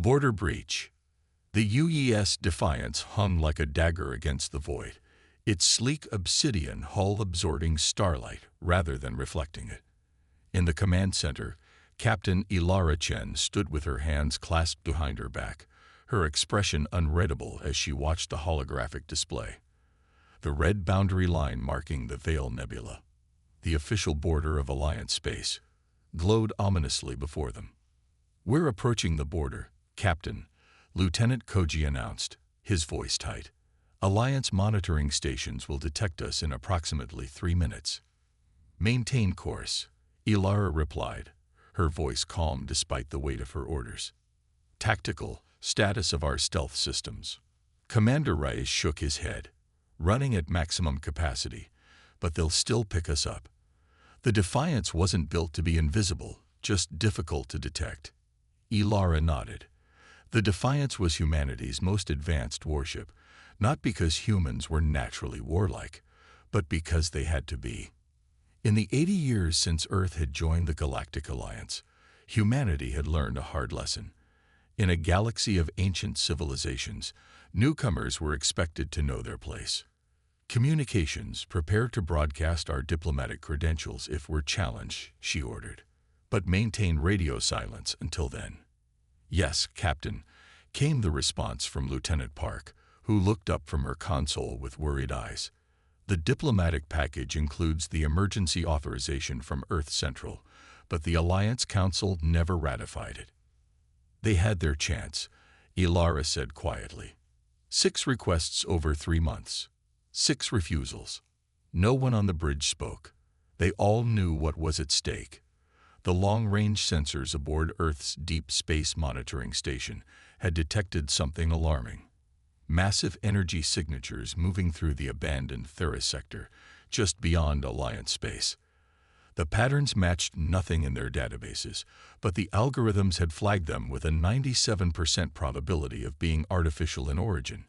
Border breach. The UES Defiance hung like a dagger against the void, its sleek obsidian hull absorbing starlight rather than reflecting it. In the command center, Captain Ilara Chen stood with her hands clasped behind her back, her expression unreadable as she watched the holographic display. The red boundary line marking the Veil Nebula, the official border of Alliance space, glowed ominously before them. "We're approaching the border, Captain," Lieutenant Koji announced, his voice tight. "Alliance monitoring stations will detect us in approximately 3 minutes." "Maintain course," Ilara replied, her voice calm despite the weight of her orders. "Tactical status of our stealth systems." Commander Rice shook his head. "Running at maximum capacity, but they'll still pick us up." The Defiance wasn't built to be invisible, just difficult to detect. Ilara nodded. The Defiance was humanity's most advanced warship, not because humans were naturally warlike, but because they had to be. In the 80 years since Earth had joined the Galactic Alliance, humanity had learned a hard lesson. In a galaxy of ancient civilizations, newcomers were expected to know their place. "Communications, prepare to broadcast our diplomatic credentials if we're challenged," she ordered. "But maintain radio silence until then." "Yes, Captain," came the response from Lieutenant Park, who looked up from her console with worried eyes. "The diplomatic package includes the emergency authorization from Earth Central, but the Alliance Council never ratified it." "They had their chance," Ilara said quietly. 6 requests over 3 months. 6 refusals. No one on the bridge spoke. They all knew what was at stake. The long-range sensors aboard Earth's Deep Space Monitoring Station had detected something alarming. Massive energy signatures moving through the abandoned Theris sector, just beyond Alliance space. The patterns matched nothing in their databases, but the algorithms had flagged them with a 97% probability of being artificial in origin,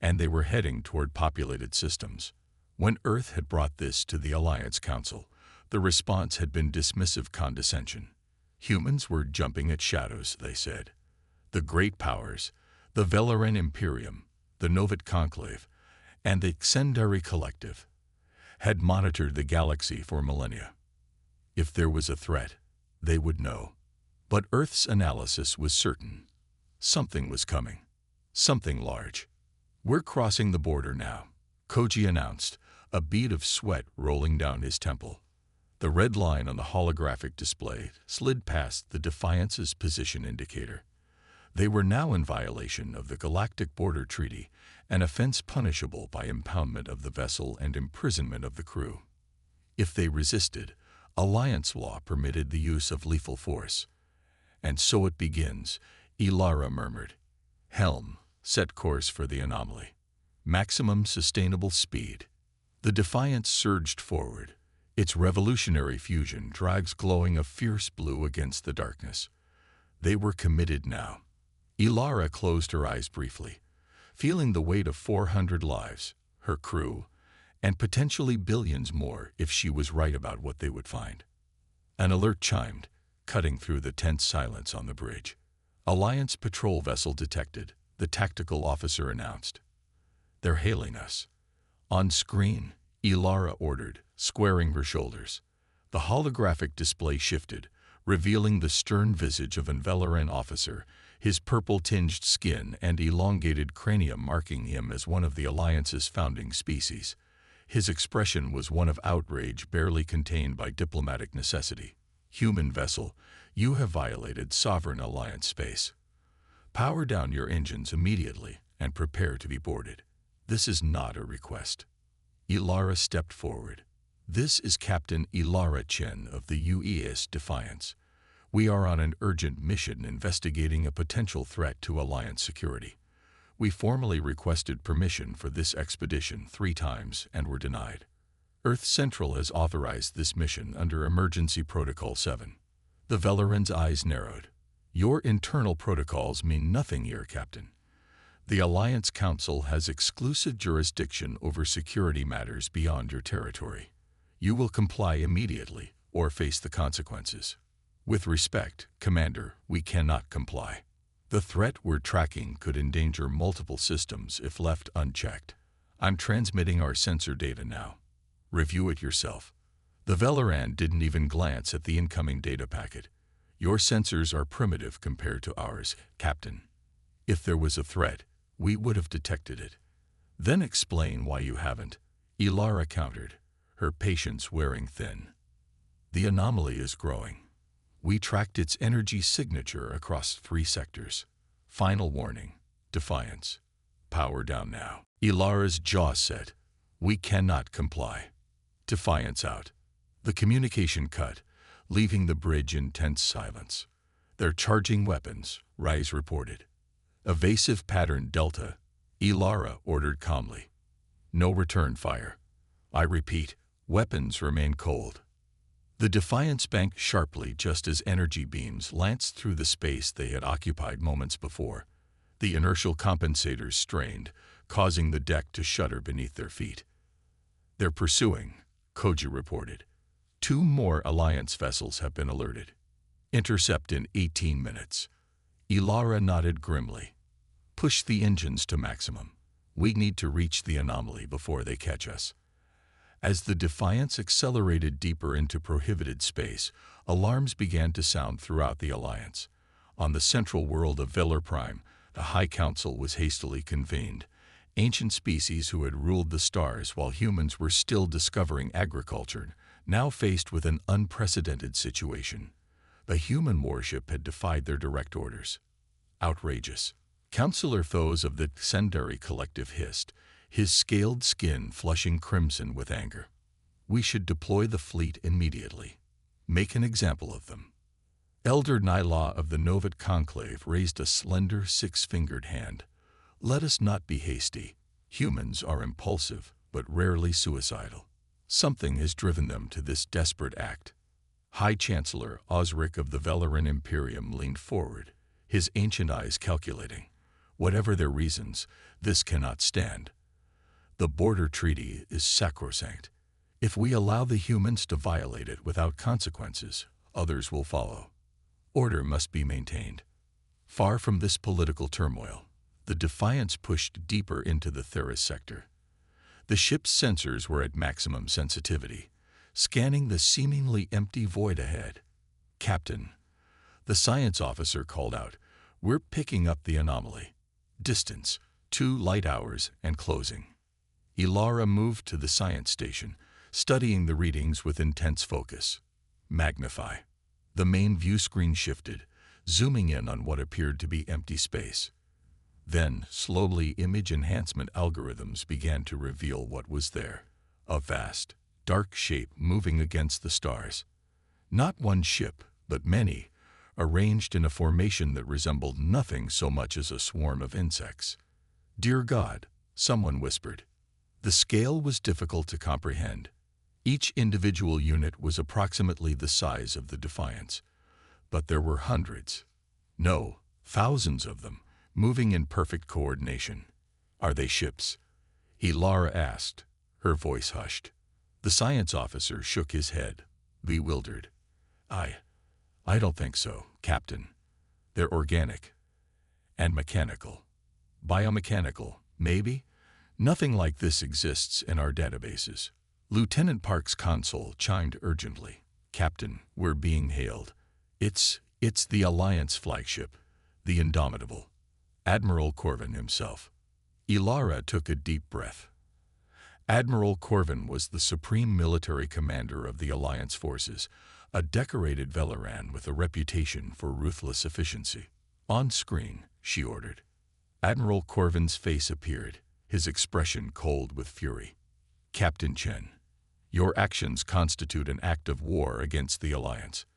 and they were heading toward populated systems. When Earth had brought this to the Alliance Council, the response had been dismissive condescension. Humans were jumping at shadows, they said. The great powers, the Velaran Imperium, the Novit Conclave, and the Xendari Collective, had monitored the galaxy for millennia. If there was a threat, they would know. But Earth's analysis was certain. Something was coming. Something large. "We're crossing the border now," Koji announced, a bead of sweat rolling down his temple. The red line on the holographic display slid past the Defiance's position indicator. They were now in violation of the Galactic Border Treaty, an offense punishable by impoundment of the vessel and imprisonment of the crew. If they resisted, Alliance law permitted the use of lethal force. "And so it begins," Ilara murmured. "Helm, set course for the anomaly. Maximum sustainable speed." The Defiance surged forward, its revolutionary fusion drives glowing a fierce blue against the darkness. They were committed now. Ilara closed her eyes briefly, feeling the weight of 400 lives, her crew, and potentially billions more if she was right about what they would find. An alert chimed, cutting through the tense silence on the bridge. "Alliance patrol vessel detected," the tactical officer announced. "They're hailing us." "On screen," Ilara ordered, squaring her shoulders. The holographic display shifted, revealing the stern visage of an Velaran officer, his purple-tinged skin and elongated cranium marking him as one of the Alliance's founding species. His expression was one of outrage barely contained by diplomatic necessity. "Human vessel, you have violated sovereign Alliance space. Power down your engines immediately and prepare to be boarded. This is not a request." Ilara stepped forward. "This is Captain Ilara Chen of the UES Defiance. We are on an urgent mission investigating a potential threat to Alliance security. We formally requested permission for this expedition 3 times and were denied. Earth Central has authorized this mission under Emergency Protocol 7. The Velaran's eyes narrowed. "Your internal protocols mean nothing here, Captain. The Alliance Council has exclusive jurisdiction over security matters beyond your territory. You will comply immediately or face the consequences." "With respect, Commander, we cannot comply." The threat we're tracking could endanger multiple systems if left unchecked. I'm transmitting our sensor data now. Review it yourself. The Velaran didn't even glance at the incoming data packet. Your sensors are primitive compared to ours, Captain. If there was a threat, we would have detected it. Then explain why you haven't, Ilara countered, her patience wearing thin. The anomaly is growing. We tracked its energy signature across 3 sectors. Final warning, Defiance. Power down now. Ilara's jaw set. We cannot comply. Defiance out. The communication cut, leaving the bridge in tense silence. They're charging weapons, Rise reported. Evasive pattern Delta, Ilara ordered calmly. No return fire. I repeat, weapons remain cold. The Defiance banked sharply just as energy beams lanced through the space they had occupied moments before. The inertial compensators strained, causing the deck to shudder beneath their feet. They're pursuing, Koji reported. 2 more Alliance vessels have been alerted. Intercept in 18 minutes. Ilara nodded grimly. Push the engines to maximum. We need to reach the anomaly before they catch us. As the Defiance accelerated deeper into prohibited space, alarms began to sound throughout the Alliance. On the central world of Velar Prime, the High Council was hastily convened. Ancient species who had ruled the stars while humans were still discovering agriculture, now faced with an unprecedented situation. The human warship had defied their direct orders. Outrageous. Councilor Thos of the Sendari Collective hissed, his scaled skin flushing crimson with anger. We should deploy the fleet immediately. Make an example of them. Elder Nyla of the Novit Conclave raised a slender 6-fingered hand. Let us not be hasty. Humans are impulsive, but rarely suicidal. Something has driven them to this desperate act. High Chancellor Osric of the Velaran Imperium leaned forward, his ancient eyes calculating. Whatever their reasons, this cannot stand. The border treaty is sacrosanct. If we allow the humans to violate it without consequences, others will follow. Order must be maintained. Far from this political turmoil, the Defiance pushed deeper into the Theris sector. The ship's sensors were at maximum sensitivity, scanning the seemingly empty void ahead. Captain, the science officer called out, we're picking up the anomaly. Distance, 2 light hours and closing. Ilara moved to the science station, studying the readings with intense focus. Magnify. The main view screen shifted, zooming in on what appeared to be empty space. Then, slowly, image enhancement algorithms began to reveal what was there. A vast, dark shape moving against the stars. Not one ship, but many, arranged in a formation that resembled nothing so much as a swarm of insects. Dear God, someone whispered. The scale was difficult to comprehend. Each individual unit was approximately the size of the Defiance, but there were hundreds, no, thousands of them, moving in perfect coordination. Are they ships? Ilara asked, her voice hushed. The science officer shook his head, bewildered. I don't think so, Captain. They're organic and mechanical. Biomechanical, maybe? Nothing like this exists in our databases. Lieutenant Park's console chimed urgently. Captain, we're being hailed. It's the Alliance flagship, the Indomitable. Admiral Corvin himself. Ilara took a deep breath. Admiral Corvin was the supreme military commander of the Alliance forces, a decorated Velaran with a reputation for ruthless efficiency. On screen, she ordered. Admiral Corvin's face appeared, his expression cold with fury. Captain Chen, your actions constitute an act of war against the Alliance.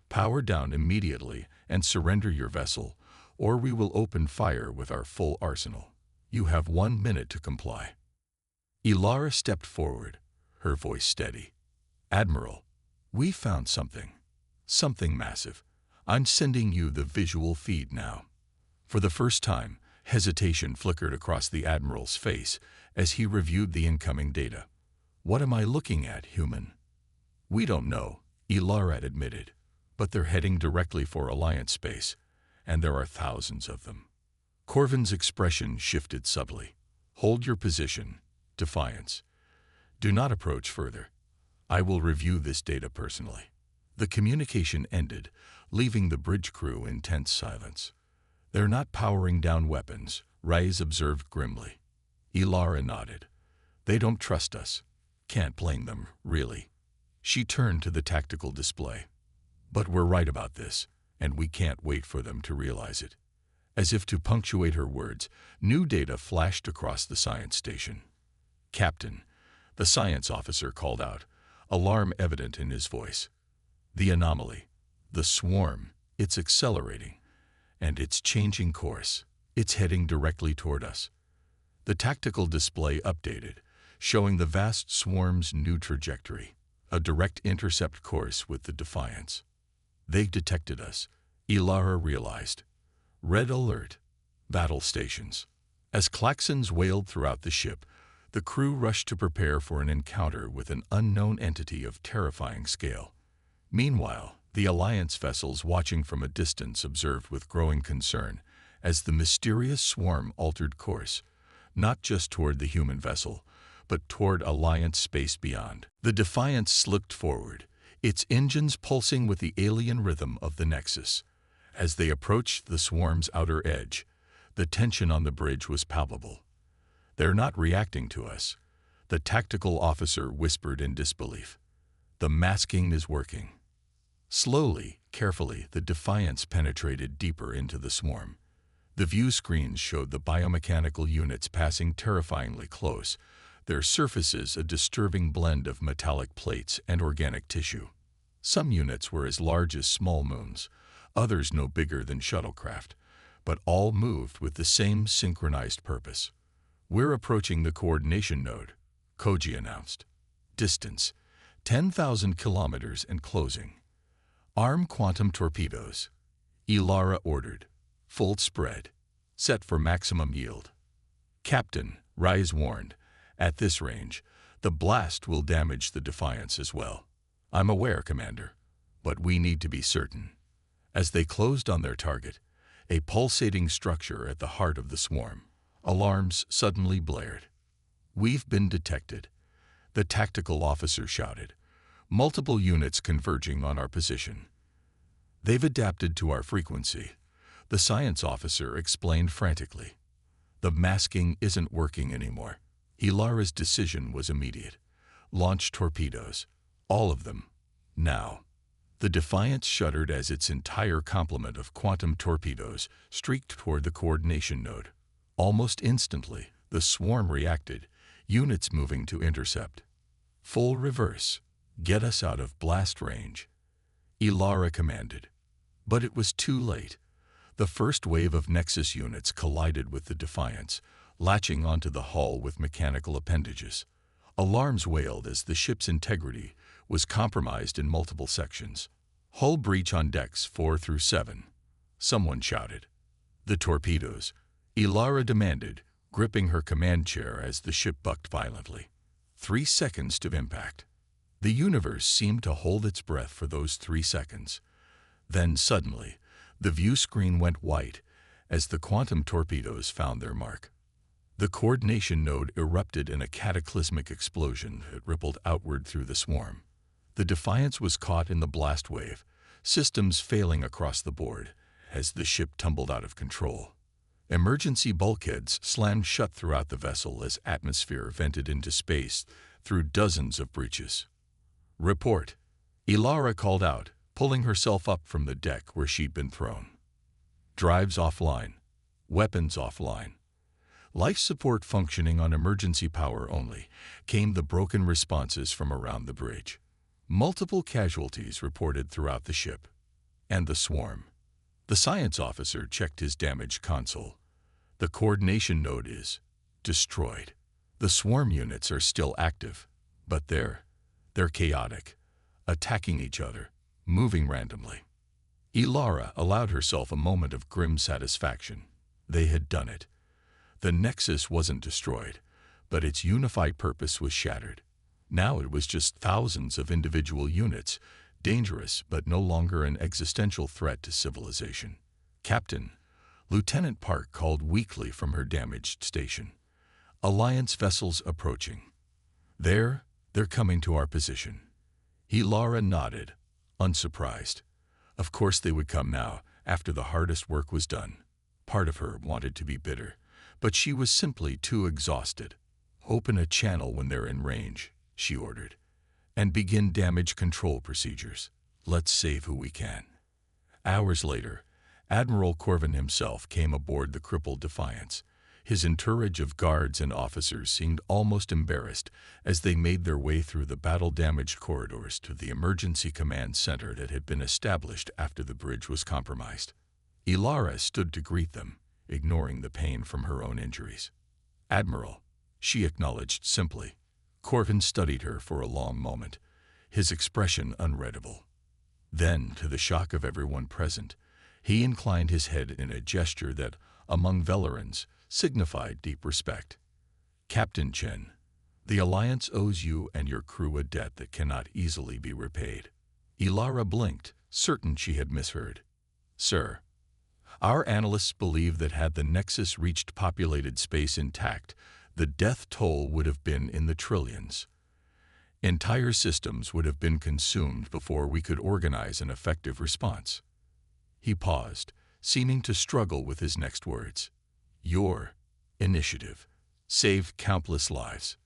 Power down immediately and surrender your vessel, or we will open fire with our full arsenal. You have 1 minute to comply. Ilara stepped forward, her voice steady. Admiral, we found something. Something massive. I'm sending you the visual feed now. For the first time, hesitation flickered across the Admiral's face as he reviewed the incoming data. What am I looking at, human? We don't know, Ilara admitted, but they're heading directly for Alliance space. and there are thousands of them. Corvin's expression shifted subtly. Hold your position, Defiance. Do not approach further. I will review this data personally. The communication ended, leaving the bridge crew in tense silence. They're not powering down weapons, Reyes observed grimly. Ilara nodded. They don't trust us. Can't blame them, really. She turned to the tactical display. But we're right about this, and we can't wait for them to realize it. As if to punctuate her words, new data flashed across the science station. Captain, the science officer called out, alarm evident in his voice. The anomaly, the swarm, it's accelerating, and it's changing course. It's heading directly toward us. The tactical display updated, showing the vast swarm's new trajectory, a direct intercept course with the Defiance. They detected us, Ilara realized. Red alert. Battle stations. As klaxons wailed throughout the ship, the crew rushed to prepare for an encounter with an unknown entity of terrifying scale. Meanwhile, the Alliance vessels watching from a distance observed with growing concern as the mysterious swarm altered course, not just toward the human vessel, but toward Alliance space beyond. The Defiance slipped forward, its engines pulsing with the alien rhythm of the Nexus. As they approached the swarm's outer edge, the tension on the bridge was palpable. They're not reacting to us, the tactical officer whispered in disbelief. The masking is working. Slowly, carefully, the Defiance penetrated deeper into the swarm. The view screens showed the biomechanical units passing terrifyingly close, their surfaces a disturbing blend of metallic plates and organic tissue. Some units were as large as small moons, others no bigger than shuttlecraft, but all moved with the same synchronized purpose. We're approaching the coordination node, Koji announced. Distance, 10,000 kilometers and closing. Arm quantum torpedoes. Ilara ordered. Full spread. Set for maximum yield. Captain, Reyes warned, at this range, the blast will damage the Defiance as well. I'm aware, Commander, but we need to be certain. As they closed on their target, a pulsating structure at the heart of the swarm, alarms suddenly blared. We've been detected, the tactical officer shouted, multiple units converging on our position. They've adapted to our frequency, the science officer explained frantically. The masking isn't working anymore. Ilara's decision was immediate. Launch torpedoes. All of them. Now. The Defiance shuddered as its entire complement of quantum torpedoes streaked toward the coordination node. Almost instantly, the swarm reacted, units moving to intercept. Full reverse. Get us out of blast range. Ilara commanded. But it was too late. The first wave of Nexus units collided with the Defiance, latching onto the hull with mechanical appendages. Alarms wailed as the ship's integrity was compromised in multiple sections. Hull breach on decks 4 through 7. Someone shouted. The torpedoes, Ilara demanded, gripping her command chair as the ship bucked violently. 3 seconds to impact. The universe seemed to hold its breath for those 3 seconds. Then suddenly, the view screen went white as the quantum torpedoes found their mark. The coordination node erupted in a cataclysmic explosion that rippled outward through the swarm. The Defiance was caught in the blast wave, systems failing across the board as the ship tumbled out of control. Emergency bulkheads slammed shut throughout the vessel as atmosphere vented into space through dozens of breaches. Report, Ilara called out, pulling herself up from the deck where she'd been thrown. Drives offline. Weapons offline. Life support functioning on emergency power only, came the broken responses from around the bridge. Multiple casualties reported throughout the ship. And the swarm. The science officer checked his damaged console. The coordination node is destroyed. The swarm units are still active, but they're chaotic, attacking each other, moving randomly. Ilara allowed herself a moment of grim satisfaction. They had done it. The Nexus wasn't destroyed, but its unified purpose was shattered. Now it was just thousands of individual units, dangerous but no longer an existential threat to civilization. "Captain," Lieutenant Park called weakly from her damaged station. "Alliance vessels approaching." They're coming to our position." Ilara nodded, unsurprised. Of course they would come now, after the hardest work was done. Part of her wanted to be bitter, but she was simply too exhausted. "Open a channel when they're in range," she ordered, "and begin damage control procedures. Let's save who we can." Hours later, Admiral Corvin himself came aboard the crippled Defiance. His entourage of guards and officers seemed almost embarrassed as they made their way through the battle-damaged corridors to the emergency command center that had been established after the bridge was compromised. Ilara stood to greet them, ignoring the pain from her own injuries. "Admiral," she acknowledged simply. Corvin studied her for a long moment, his expression unreadable. Then, to the shock of everyone present, he inclined his head in a gesture that, among Velerans, signified deep respect. "Captain Chen, the Alliance owes you and your crew a debt that cannot easily be repaid." Ilara blinked, certain she had misheard. "Sir, our analysts believe that had the Nexus reached populated space intact, the death toll would have been in the trillions. Entire systems would have been consumed before we could organize an effective response." He paused, seeming to struggle with his next words. "Your initiative saved countless lives.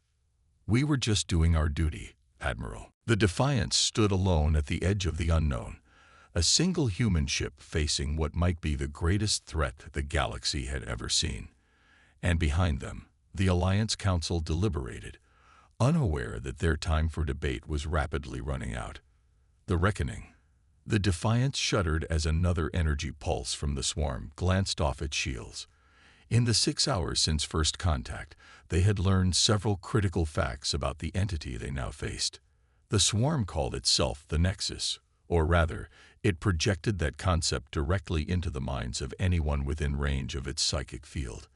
We were just doing our duty, Admiral." The Defiance stood alone at the edge of the unknown, a single human ship facing what might be the greatest threat the galaxy had ever seen. And behind them, the Alliance Council deliberated, unaware that their time for debate was rapidly running out. The reckoning. The Defiance shuddered as another energy pulse from the swarm glanced off its shields. In the 6 hours since first contact, they had learned several critical facts about the entity they now faced. The swarm called itself the Nexus, or rather, it projected that concept directly into the minds of anyone within range of its psychic field.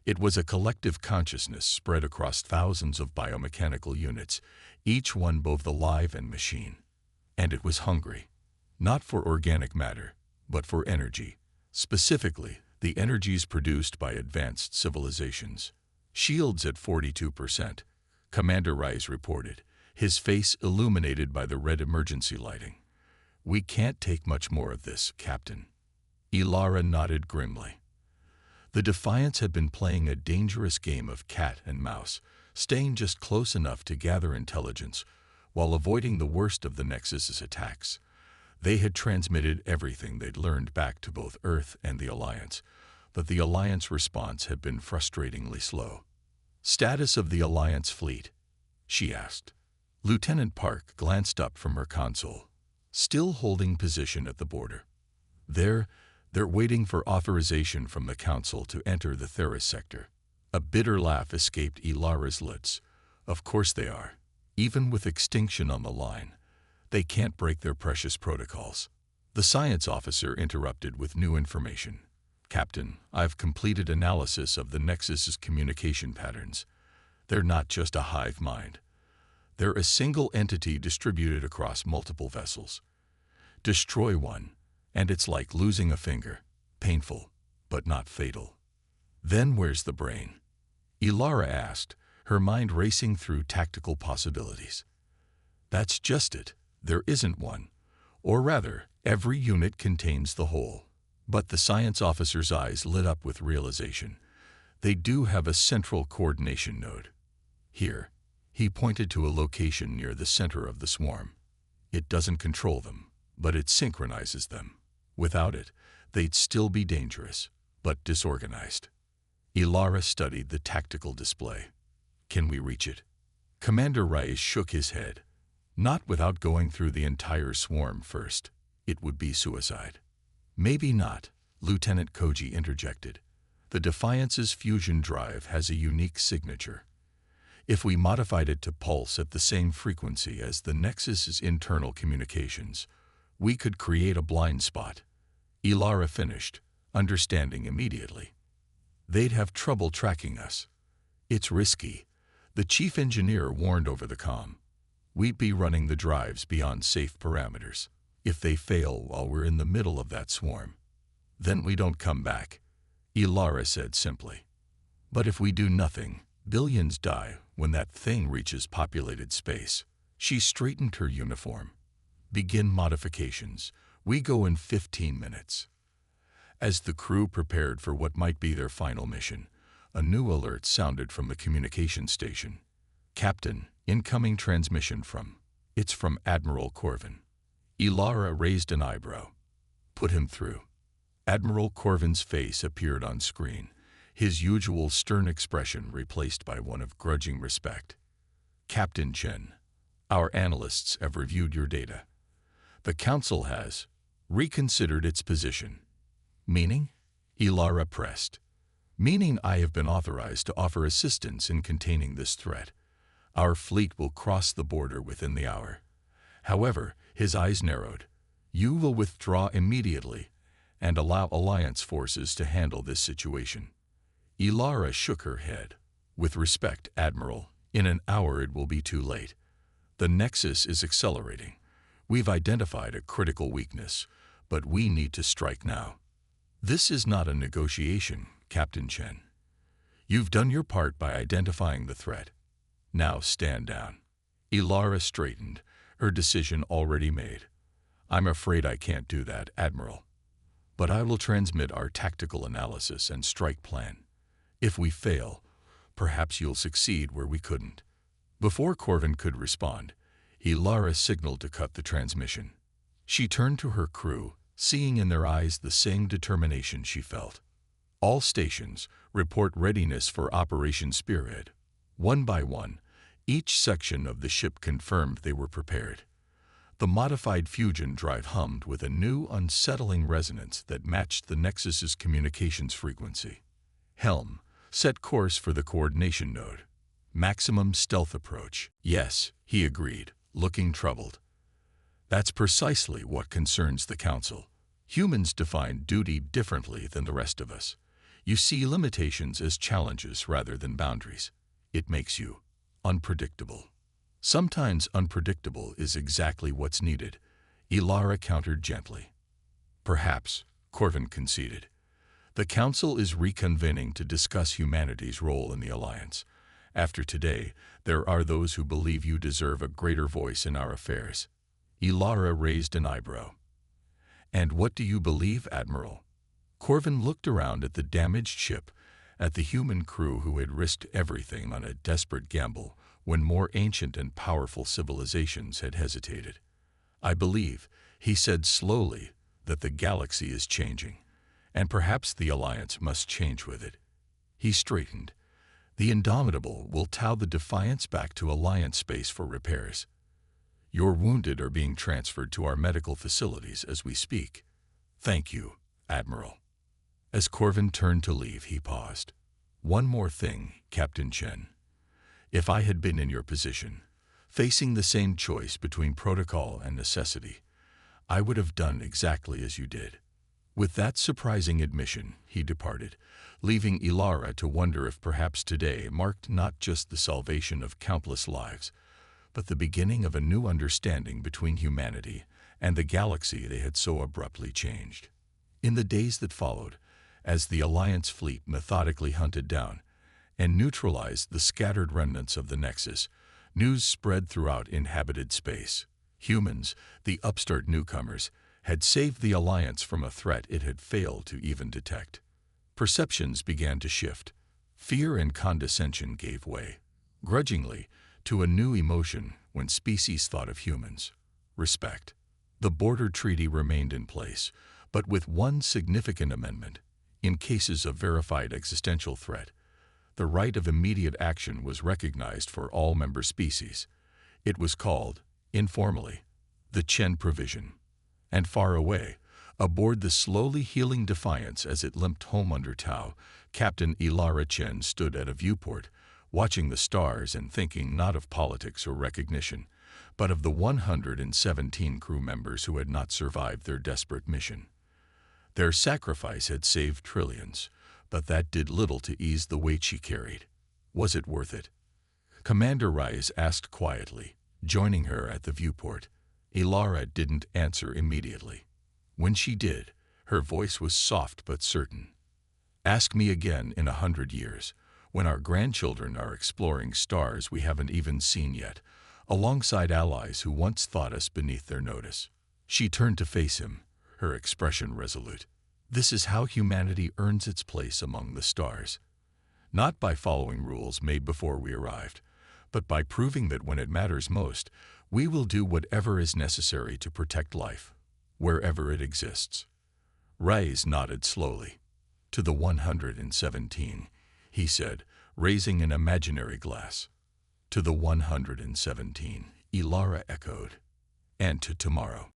It was a collective consciousness spread across thousands of biomechanical units, each one both alive and machine. And it was hungry, not for organic matter, but for energy, specifically the energies produced by advanced civilizations. "Shields at 42%, Commander Rice reported, his face illuminated by the red emergency lighting. "We can't take much more of this, Captain." Ilara nodded grimly. The Defiance had been playing a dangerous game of cat and mouse, staying just close enough to gather intelligence while avoiding the worst of the Nexus's attacks. They had transmitted everything they'd learned back to both Earth and the Alliance, but the Alliance response had been frustratingly slow. "Status of the Alliance fleet?" she asked. Lieutenant Park glanced up from her console, still holding position at the border. They're waiting for authorization from the Council to enter the Theris sector." A bitter laugh escaped Ilara's lips. "Of course they are. Even with extinction on the line, they can't break their precious protocols." The science officer interrupted with new information. "Captain, I've completed analysis of the Nexus's communication patterns. They're not just a hive mind. They're a single entity distributed across multiple vessels. Destroy one, and it's like losing a finger. Painful, but not fatal." "Then where's the brain?" Ilara asked, her mind racing through tactical possibilities. "That's just it. There isn't one. Or rather, every unit contains the whole." But the science officer's eyes lit up with realization. "They do have a central coordination node. Here." He pointed to a location near the center of the swarm. "It doesn't control them, but it synchronizes them. Without it, they'd still be dangerous, but disorganized." Ilara studied the tactical display. "Can we reach it?" Commander Rice shook his head. "Not without going through the entire swarm first. It would be suicide." "Maybe not," Lieutenant Koji interjected. "The Defiance's fusion drive has a unique signature. If we modified it to pulse at the same frequency as the Nexus's internal communications, we could create a blind spot." Ilara finished, understanding immediately. "They'd have trouble tracking us. It's risky," the chief engineer warned over the comm. "We'd be running the drives beyond safe parameters. If they fail while we're in the middle of that swarm, Then we don't come back, Ilara said simply. But if we do nothing, billions die when that thing reaches populated space. She straightened her uniform. Begin modifications. We go in 15 minutes. As the crew prepared for what might be their final mission, a new alert sounded from the communication station. Captain, incoming transmission from. It's from Admiral Corvin. Ilara raised an eyebrow. Put him through. Admiral Corvin's face appeared on screen, his usual stern expression replaced by one of grudging respect. Captain Chen, our analysts have reviewed your data. The Council has reconsidered its position. Meaning? Ilara pressed. Meaning I have been authorized to offer assistance in containing this threat. Our fleet will cross the border within the hour. However, his eyes narrowed. You will withdraw immediately and allow Alliance forces to handle this situation. Ilara shook her head. With respect, Admiral, in an hour it will be too late. The Nexus is accelerating. We've identified a critical weakness, but we need to strike now. This is not a negotiation, Captain Chen. You've done your part by identifying the threat. Now stand down. Ilara straightened, her decision already made. I'm afraid I can't do that, Admiral. But I will transmit our tactical analysis and strike plan. If we fail, perhaps you'll succeed where we couldn't. Before Corvin could respond, Ilara signaled to cut the transmission. She turned to her crew, seeing in their eyes the same determination she felt. All stations report readiness for Operation Spearhead. One by one, each section of the ship confirmed they were prepared. The modified fusion drive hummed with a new, unsettling resonance that matched the Nexus's communications frequency. Helm, set course for the coordination node. Maximum stealth approach. Yes, he agreed, looking troubled. That's precisely what concerns the Council. Humans define duty differently than the rest of us. You see limitations as challenges rather than boundaries. It makes you unpredictable. Sometimes unpredictable is exactly what's needed, Ilara countered gently. Perhaps, Corvin conceded. The Council is reconvening to discuss humanity's role in the Alliance. After today, there are those who believe you deserve a greater voice in our affairs. Ilara raised an eyebrow. And what do you believe, Admiral? Corvin looked around at the damaged ship, at the human crew who had risked everything on a desperate gamble when more ancient and powerful civilizations had hesitated. I believe, he said slowly, that the galaxy is changing, and perhaps the Alliance must change with it. He straightened. The Indomitable will tow the Defiance back to Alliance space for repairs. Your wounded are being transferred to our medical facilities as we speak. Thank you, Admiral. As Corvin turned to leave, he paused. One more thing, Captain Chen. If I had been in your position, facing the same choice between protocol and necessity, I would have done exactly as you did. With that surprising admission, he departed, leaving Ilara to wonder if perhaps today marked not just the salvation of countless lives, but the beginning of a new understanding between humanity and the galaxy they had so abruptly changed. In the days that followed, as the Alliance fleet methodically hunted down and neutralized the scattered remnants of the Nexus, news spread throughout inhabited space. Humans, the upstart newcomers, had saved the Alliance from a threat it had failed to even detect. Perceptions began to shift. Fear and condescension gave way, grudgingly, to a new emotion when species thought of humans: respect. The border treaty remained in place, but with one significant amendment. In cases of verified existential threat, the right of immediate action was recognized for all member species. It was called, informally, the Chen Provision. And far away, aboard the slowly healing Defiance as it limped home under Tau, Captain Ilara Chen stood at a viewport, watching the stars and thinking not of politics or recognition, but of the 117 crew members who had not survived their desperate mission. Their sacrifice had saved trillions, but that did little to ease the weight she carried. Was it worth it? Commander Rice asked quietly, joining her at the viewport. Ilara didn't answer immediately. When she did, Her voice was soft but certain. Ask me again in 100 years, when our grandchildren are exploring stars we haven't even seen yet, alongside allies who once thought us beneath their notice. She turned to face him, her expression resolute. This is how humanity earns its place among the stars. Not by following rules made before we arrived, but by proving that when it matters most, we will do whatever is necessary to protect life, wherever it exists. Reyes nodded slowly. To the 117, he said, raising an imaginary glass. To the 117, Ilara echoed. And to tomorrow.